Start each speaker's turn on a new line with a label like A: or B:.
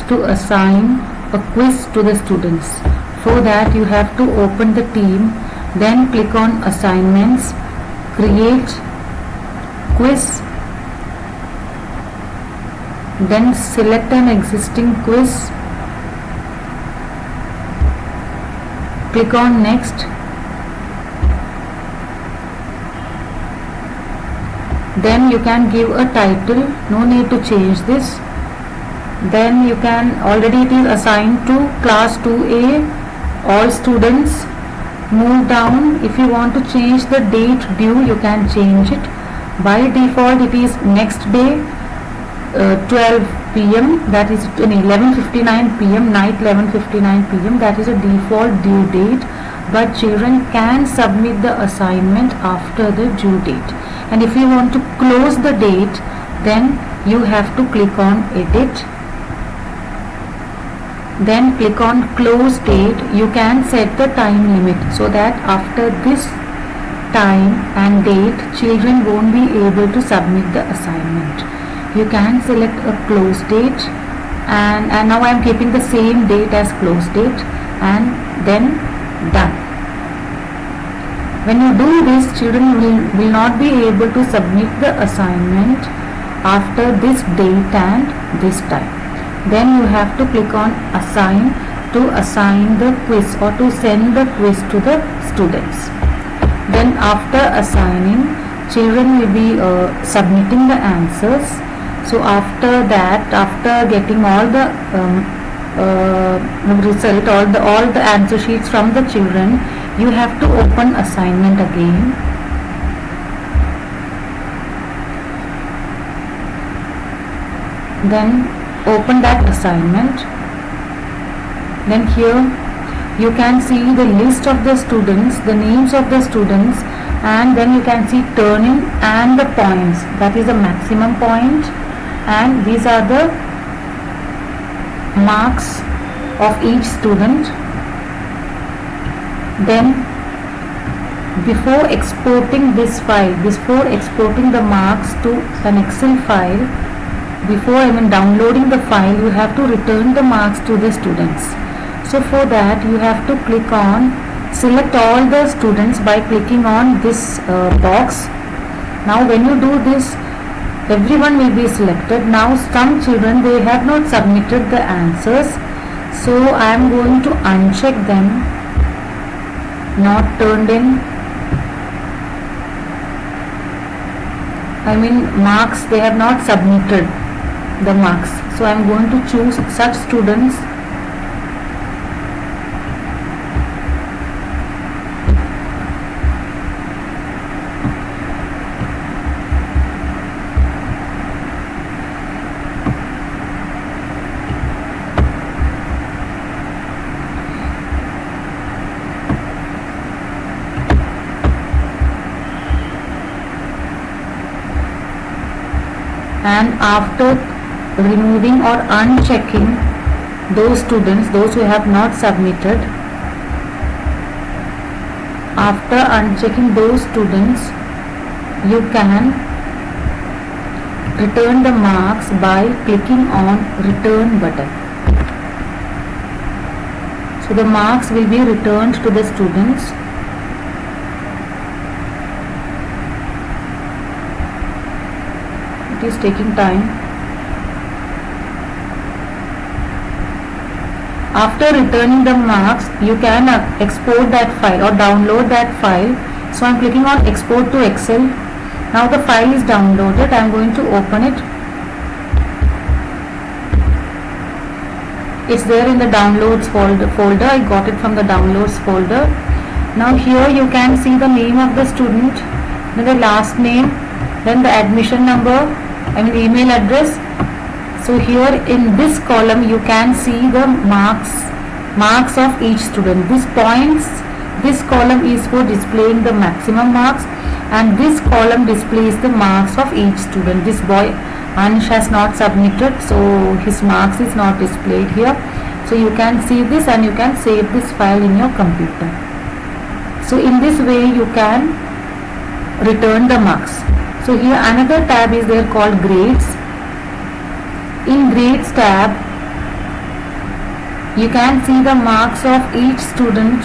A: to assign a quiz to the students. For that you have to open the team, then click on assignments, create quiz, then select an existing quiz, click on next, then you can give a title, no need to change this. Then you can, already it is assigned to class 2A, all students. Move down, if you want to change the date due, you can change it. By default it is next day, 12 p.m. that is 11:59 p.m. night 11:59 p.m. that is a default due date, but children can submit the assignment after the due date. And if you want to close the date, then you have to click on edit, then click on close date. You can set the time limit so that after this time and date children won't be able to submit the assignment. You can select a close date, and now I am keeping the same date as close date, and then done. When you do this, children will not be able to submit the assignment after this date and this time. Then you have to click on assign to assign the quiz or to send the quiz to the students. Then after assigning, children will be submitting the answers. So after that, after getting all the result, all the answer sheets from the children, you have to open assignment again. Then open that assignment. Then here you can see the list of the students, the names of the students, and then you can see turning and the points, that is the maximum point, and these are the marks of each student. Then before exporting this file, before exporting the marks to an Excel file, before downloading the file, you have to return the marks to the students. So for that you have to click on select all the students by clicking on this box. Now when you do this, everyone will be selected. Now some children, they have not submitted the answers, so I am going to uncheck them, not turned in. Marks, they have not submitted the marks, so I am going to choose such students. And after removing or unchecking those students, those who have not submitted, after unchecking those students, you can return the marks by clicking on return button. So the marks will be returned to the students. It is taking time. After returning the marks, you can export that file or download that file. So I am clicking on export to Excel. Now the file is downloaded. I am going to open it. It's there in the downloads folder. I got it from the downloads folder. Now here you can see the name of the student, then the last name, then the admission number, email address. So here in this column you can see the marks of each student. This column is for displaying the maximum marks, and this column displays the marks of each student. This boy Ansh has not submitted, so his marks is not displayed here. So you can see this and you can save this file in your computer. So in this way you can return the marks. So here another tab is there called grades. In grades tab You can see the marks of each student